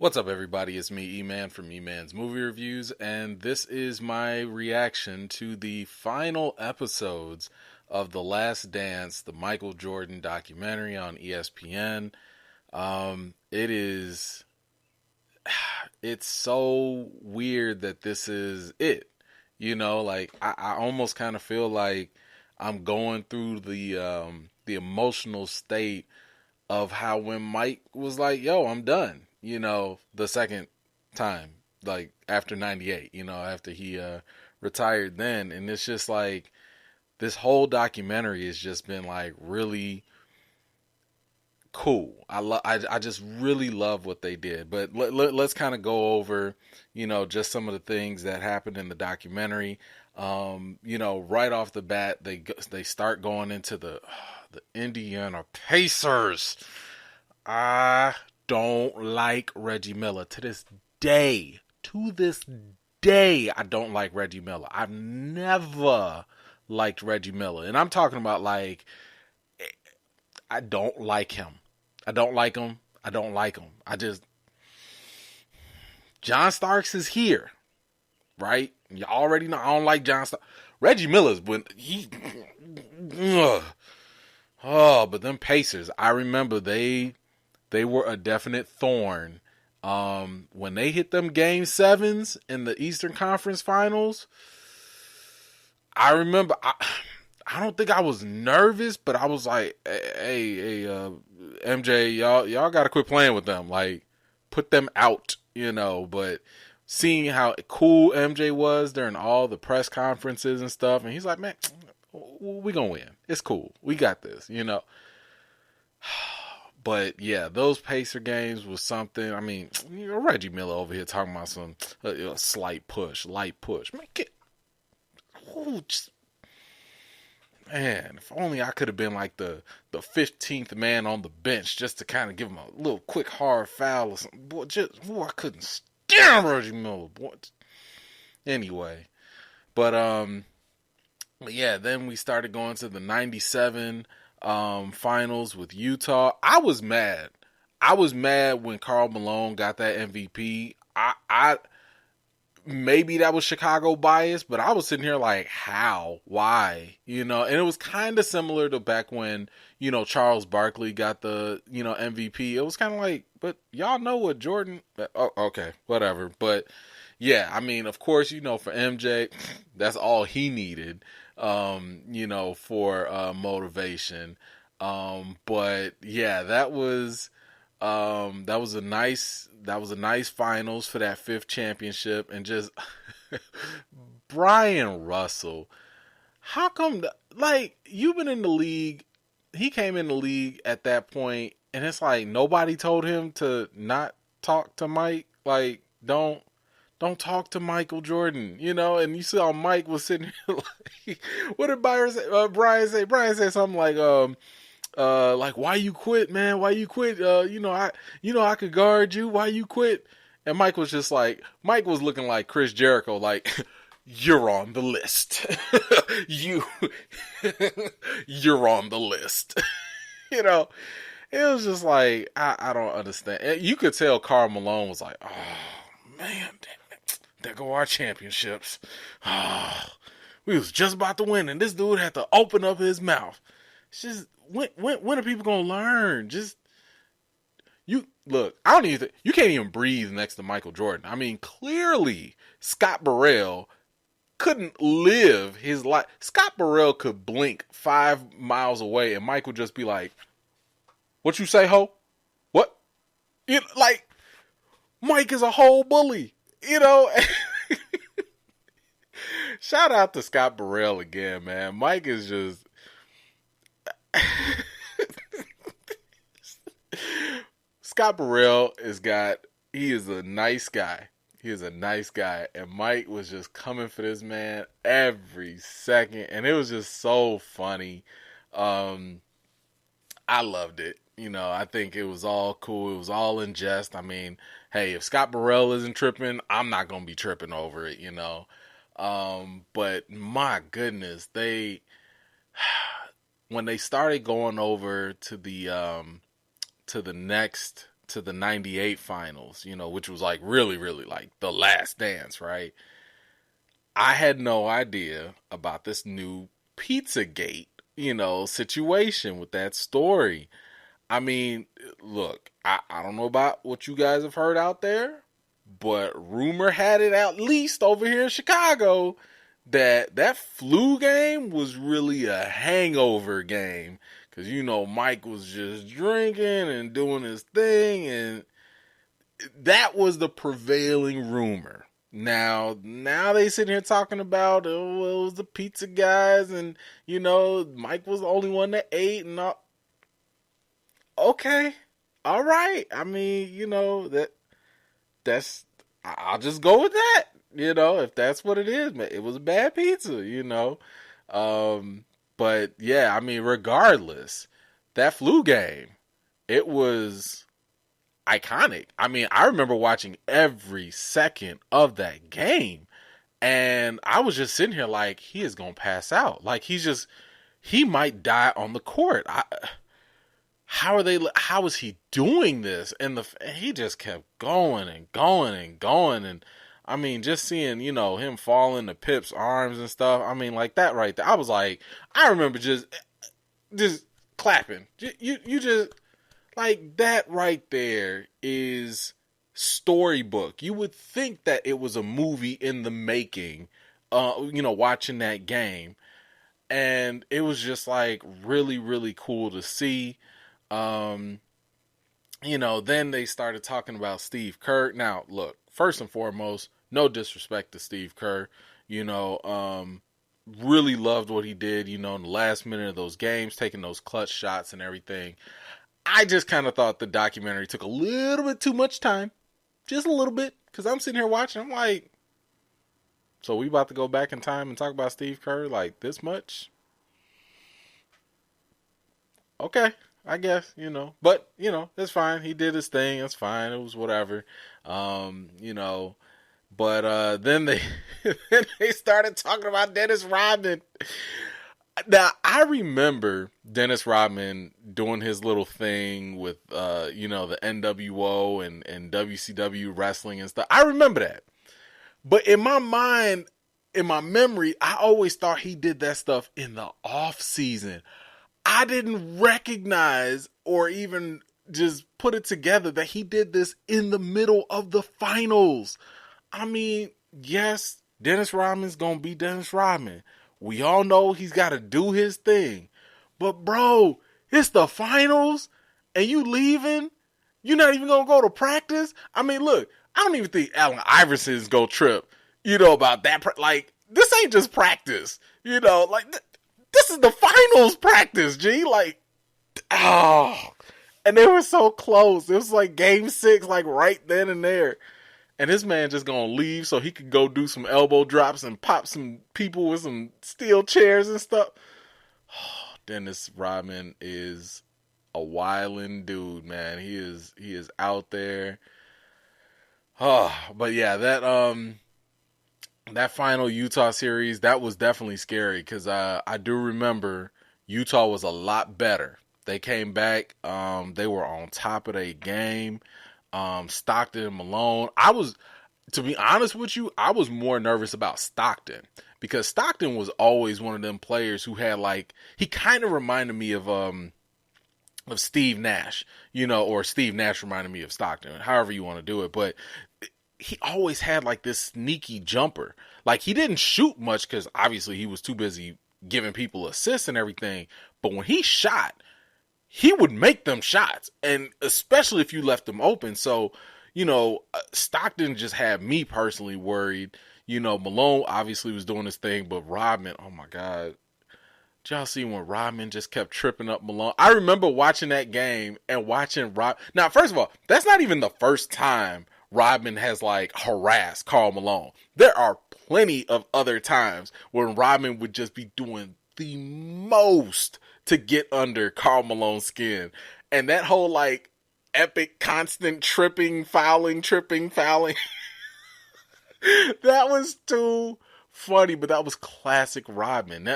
What's up, everybody? It's me, E-Man from E-Man's Movie Reviews, and this is my reaction to the final episodes of The Last Dance, the Michael Jordan documentary on ESPN. It is, it's so weird that this is it. I almost kind of feel like I'm going through the emotional state of how when Mike was like, "Yo, I'm done," the second time, like after '98, after he retired then, and it's just like this whole documentary has just been like really cool. I just really love what they did. But let's kind of go over, just some of the things that happened in the documentary. Right off the bat, they start going into the Indiana Pacers. I don't like Reggie Miller to this day. To this day, I don't like Reggie Miller. I've never liked Reggie Miller, and I'm talking about like I don't like him. I don't like him. I don't like him. John Starks is here, right? You already know I don't like John Starks. Reggie Miller's when he, but them Pacers, I remember they were a definite thorn. When they hit them game sevens in the Eastern Conference Finals, I remember I don't think I was nervous, but I was like, hey, MJ, y'all got to quit playing with them. Like, put them out, But seeing how cool MJ was during all the press conferences and stuff, and he's like, man, we gonna win. It's cool. We got this, But yeah, those Pacer games was something. I mean, Reggie Miller over here talking about some slight push, light push. Man, man, if only I could have been like the 15th man on the bench just to kind of give him a little quick hard foul or something. Boy, I couldn't stand Reggie Miller. Boy. Anyway, but yeah, then we started going to the '97 finals with Utah. I was mad. I was mad when Karl Malone got that MVP. I maybe that was Chicago bias, but I was sitting here like, how? Why? And it was kind of similar to back when, Charles Barkley got the, MVP. It was kind of like, but y'all know what Jordan, oh, okay, whatever. But yeah, I mean, of course, for MJ, that's all he needed, for motivation. But yeah, that was a nice finals for that fifth championship, and just Brian Russell. How come like you've been in the league? He came in the league at that point, and it's like nobody told him to not talk to Mike. Like don't talk to Michael Jordan, And you saw Mike was sitting here like, what did Brian say? Brian said something like why you quit, man? Why you quit? I could guard you. Why you quit? And Mike was just like, Mike was looking like Chris Jericho, like, you're on the list. You're on the list. It was just like, I don't understand. You could tell Karl Malone was like, oh man, damn it. There go our championships. Oh, we was just about to win, and this dude had to open up his mouth. It's just, when are people gonna learn? Just you look. I don't even think you can't even breathe next to Michael Jordan. I mean, clearly Scott Burrell couldn't live his life. Scott Burrell could blink 5 miles away, and Mike would just be like, "What you say, ho? What?" Like Mike is a whole bully. Shout out to Scott Burrell again, man. Mike is just. Scott Burrell he is a nice guy. He is a nice guy. And Mike was just coming for this man every second. And it was just so funny. I loved it. I think it was all cool. It was all in jest. I mean, hey, if Scott Burrell isn't tripping, I'm not going to be tripping over it, But my goodness, when they started going over to the next to the 98 finals, which was like really, really like the last dance, right? I had no idea about this new Pizzagate, situation with that story. I mean, look, I don't know about what you guys have heard out there, but rumor had it at least over here in Chicago that flu game was really a hangover game. Because, Mike was just drinking and doing his thing, and that was the prevailing rumor. Now they sitting here talking about, oh, well, it was the pizza guys, and, Mike was the only one that ate, and all. Okay. All right. I mean, that's I'll just go with that. If that's what it is, man, it was a bad pizza. But yeah, I mean, regardless, that flu game, it was iconic. I mean, I remember watching every second of that game, and I was just sitting here like, he is gonna pass out. Like he might die on the court. How is he doing this? And he just kept going and going and going. And I mean, just seeing, him fall into Pip's arms and stuff. I mean, like that right there. I was like, I remember just clapping. You just, like, that right there is storybook. You would think that it was a movie in the making, watching that game. And it was just like really, really cool to see. Then they started talking about Steve Kerr. Now, look, first and foremost, no disrespect to Steve Kerr. Really loved what he did, in the last minute of those games, taking those clutch shots and everything. I just kind of thought the documentary took a little bit too much time. Just a little bit. Because I'm sitting here watching, I'm like, so we about to go back in time and talk about Steve Kerr like this much? Okay. I guess, but, it's fine. He did his thing. It's fine. It was whatever. But then they then they started talking about Dennis Rodman. Now, I remember Dennis Rodman doing his little thing with, the NWO and WCW wrestling and stuff. I remember that. But in my mind, in my memory, I always thought he did that stuff in the off season. I didn't recognize or even just put it together that he did this in the middle of the finals. I mean, yes, Dennis Rodman's going to be Dennis Rodman. We all know he's got to do his thing. But, bro, it's the finals and you leaving? You're not even going to go to practice? I mean, look, I don't even think Allen Iverson's going to trip, about that. Like, this ain't just practice. This is the finals practice, G. Like, oh. And they were so close. It was like game 6, like right then and there. And this man just gonna leave so he could go do some elbow drops and pop some people with some steel chairs and stuff. Oh, Dennis Rodman is a wildin' dude, man. He is out there. Oh, but yeah, that final Utah series, that was definitely scary because I do remember Utah was a lot better. They came back. They were on top of their game. Stockton and Malone. To be honest with you, I was more nervous about Stockton because Stockton was always one of them players who had he kind of reminded me of Steve Nash, or Steve Nash reminded me of Stockton, however you want to do it. But he always had this sneaky jumper. He didn't shoot much because obviously he was too busy giving people assists and everything. But when he shot, he would make them shots. And especially if you left them open. So, Stockton just had me personally worried. Malone obviously was doing his thing, but Rodman, oh my God. Did y'all see when Rodman just kept tripping up Malone? I remember watching that game and watching Now, first of all, that's not even the first time Rodman has harassed Karl Malone. There are plenty of other times when Rodman would just be doing the most to get under Karl Malone's skin. And that whole epic constant tripping, fouling. That was too funny, but that was classic Rodman.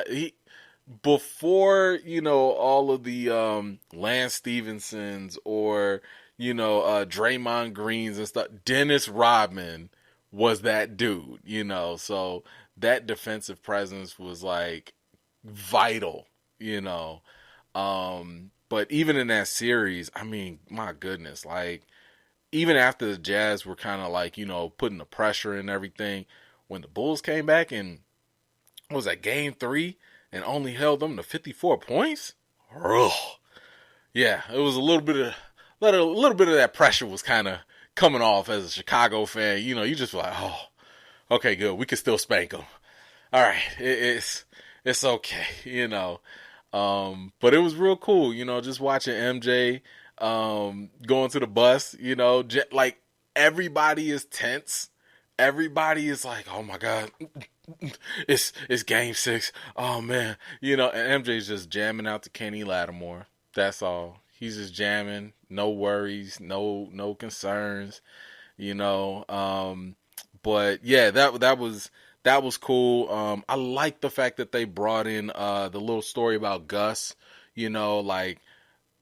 Before, all of the Lance Stevensons or Draymond Greens and stuff. Dennis Rodman was that dude, so that defensive presence was like vital, you know. But even in that series, I mean, my goodness, like even after the Jazz were kind of like, putting the pressure and everything, when the Bulls came back and what was that, game 3 and only held them to 54 points? Ugh. Yeah, it was a little bit of that pressure was kind of coming off as a Chicago fan. You just like, oh, okay, good. We can still spank them. All right, it's okay, But it was real cool, just watching MJ going to the bus, like everybody is tense. Everybody is like, oh my God, it's game 6. Oh man, and MJ's just jamming out to Kenny Lattimore. That's all. He's just jamming, no worries, no concerns, you know. But yeah, that was cool. I like the fact that they brought in the little story about Gus. Like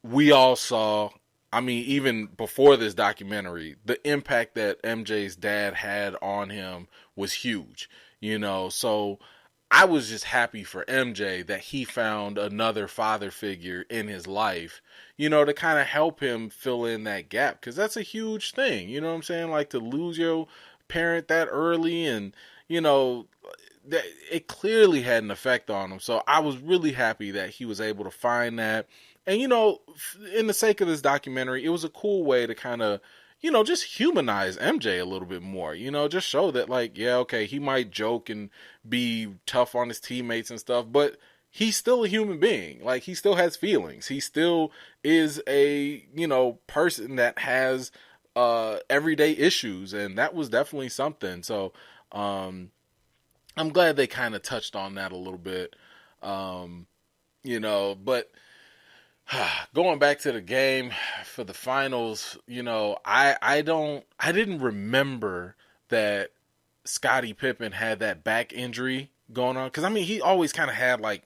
we all saw. I mean, even before this documentary, the impact that MJ's dad had on him was huge. So I was just happy for MJ that he found another father figure in his life, to kind of help him fill in that gap. Because that's a huge thing, you know what I'm saying? Like to lose your parent that early and, that it clearly had an effect on him. So I was really happy that he was able to find that. And, in the sake of this documentary, it was a cool way to kind of, just humanize MJ a little bit more, just show that like, yeah, okay, he might joke and be tough on his teammates and stuff, but he's still a human being. Like he still has feelings. He still is a, person that has, everyday issues. And that was definitely something. So, I'm glad they kind of touched on that a little bit. But going back to the game for the finals, I didn't remember that Scottie Pippen had that back injury going on. Cause I mean, he always kind of had like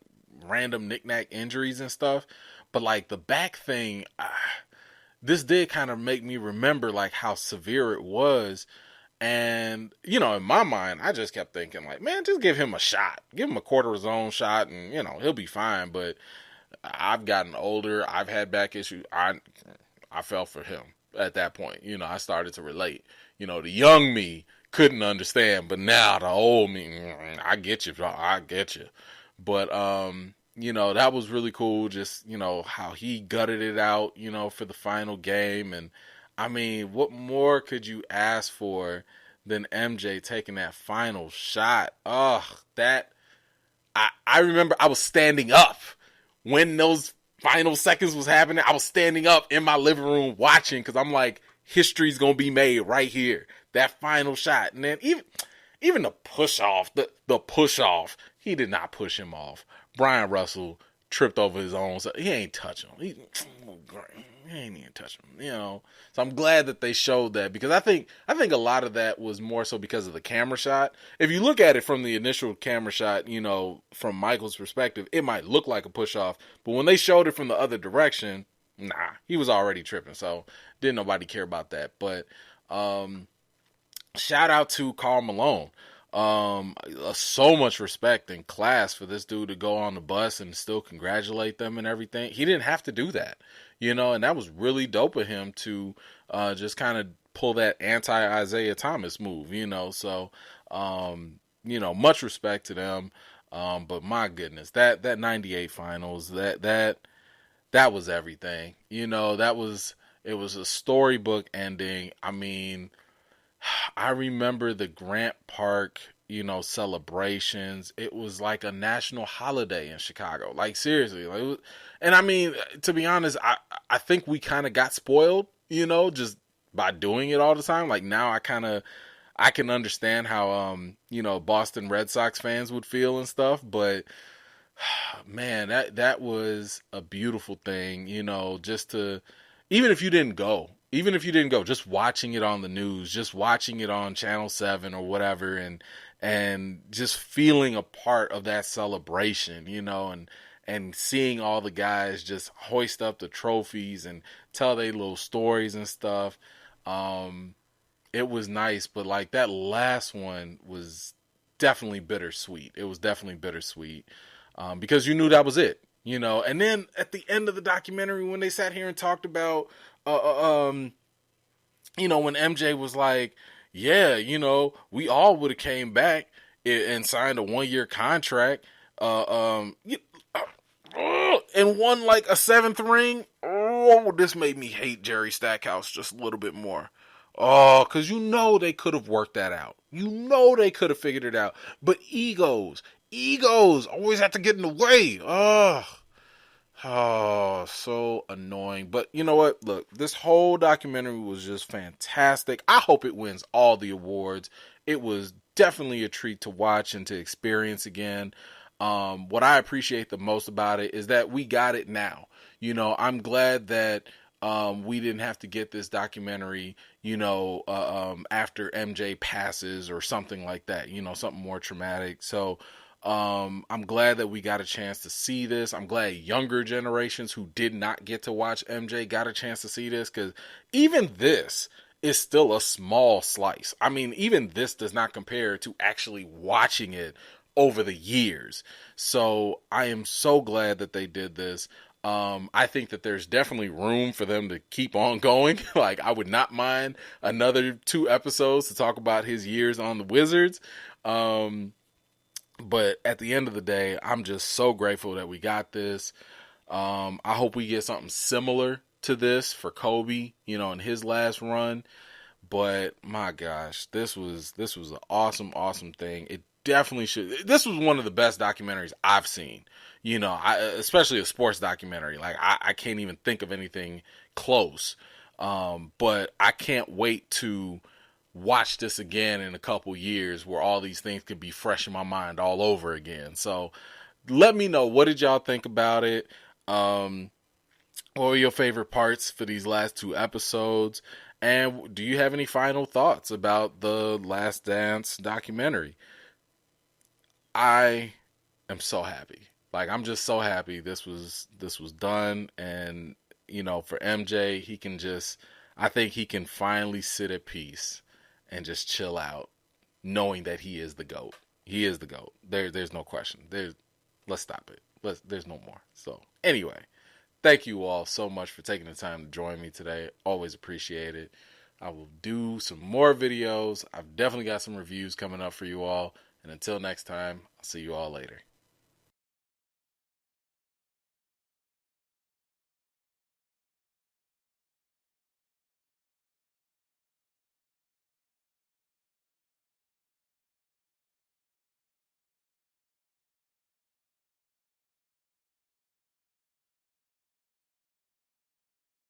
random knick-knack injuries and stuff, but like the back thing, this did kind of make me remember like how severe it was. And, in my mind, I just kept thinking like, man, just give him a shot, give him a cortisone shot and, he'll be fine. But I've gotten older. I've had back issues. I fell for him at that point. I started to relate. The young me couldn't understand, but now the old me, I get you, bro. I get you. But, that was really cool. Just, how he gutted it out, for the final game. And I mean, what more could you ask for than MJ taking that final shot? Ugh, I remember I was standing up when those final seconds was happening. I was standing up in my living room watching because I'm like, history's gonna be made right here. That final shot, and then even the push off, the push off, he did not push him off. Brian Russell tripped over his own. So he ain't touching him. He ain't even touching him. So I'm glad that they showed that because I think a lot of that was more so because of the camera shot. If you look at it from the initial camera shot, from Michael's perspective, it might look like a push off, but when they showed it from the other direction, nah, he was already tripping. So didn't nobody care about that. But shout out to Karl Malone. So much respect and class for this dude to go on the bus and still congratulate them and everything. He didn't have to do that, and that was really dope of him to just kind of pull that anti-Isaiah Thomas move, so much respect to them. But my goodness, that 98 finals, that was everything. It was a storybook ending. I mean, I remember the Grant Park, celebrations. It was like a national holiday in Chicago. Like seriously, and I mean, to be honest, I think we kind of got spoiled, just by doing it all the time. Like now, I can understand how Boston Red Sox fans would feel and stuff, but man, that was a beautiful thing, just to. Even if you didn't go, just watching it on the news, just watching it on Channel 7 or whatever, and just feeling a part of that celebration, and and seeing all the guys just hoist up the trophies and tell their little stories and stuff. Um, it was nice, but like that last one was definitely bittersweet. It was definitely bittersweet because you knew that was it, you know. And then at the end of the documentary, when they sat here and talked about, uh, you know, when MJ was like, "Yeah, you know, we all would have came back and signed a 1 year contract, and won like a seventh ring." Oh, this made me hate Jerry Stackhouse just a little bit more. Oh, because you know they could have worked that out. You know they could have figured it out. But egos always have to get in the way. Oh, so annoying. But you know what? Look, this whole documentary was just fantastic. I hope it wins all the awards. It was definitely a treat to watch and to experience again. What I appreciate the most about it is that we got it now. You know, I'm glad that we didn't have to get this documentary, you know, after MJ passes or something like that, you know, something more traumatic. So I'm glad that we got a chance to see this. I'm glad younger generations who did not get to watch MJ got a chance to see this, because even this is still a small slice. I mean, even this does not compare to actually watching it over the years. So I am so glad that they did this. I think that there's definitely room for them to keep on going. Like, I would not mind another 2 episodes to talk about his years on the Wizards. But at the end of the day, I'm just so grateful that we got this. I hope we get something similar to this for Kobe, you know, in his last run. But my gosh, this was an awesome thing. It definitely should. This was one of the best documentaries I've seen. You know, especially a sports documentary. Like, I can't even think of anything close. But I can't wait to watch this again in a couple years, where all these things could be fresh in my mind all over again. So let me know, what did y'all think about it? What were your favorite parts for these last 2 episodes? And do you have any final thoughts about the Last Dance documentary? I am so happy. Like, I'm just so happy this was done. And you know, for MJ, he can just, I think he can finally sit at peace and just chill out, knowing that he is the GOAT. He is the GOAT. There's no question. Let's stop it. There's no more. So anyway, thank you all so much for taking the time to join me today. Always appreciate it. I will do some more videos. I've definitely got some reviews coming up for you all. And until next time, I'll see you all later.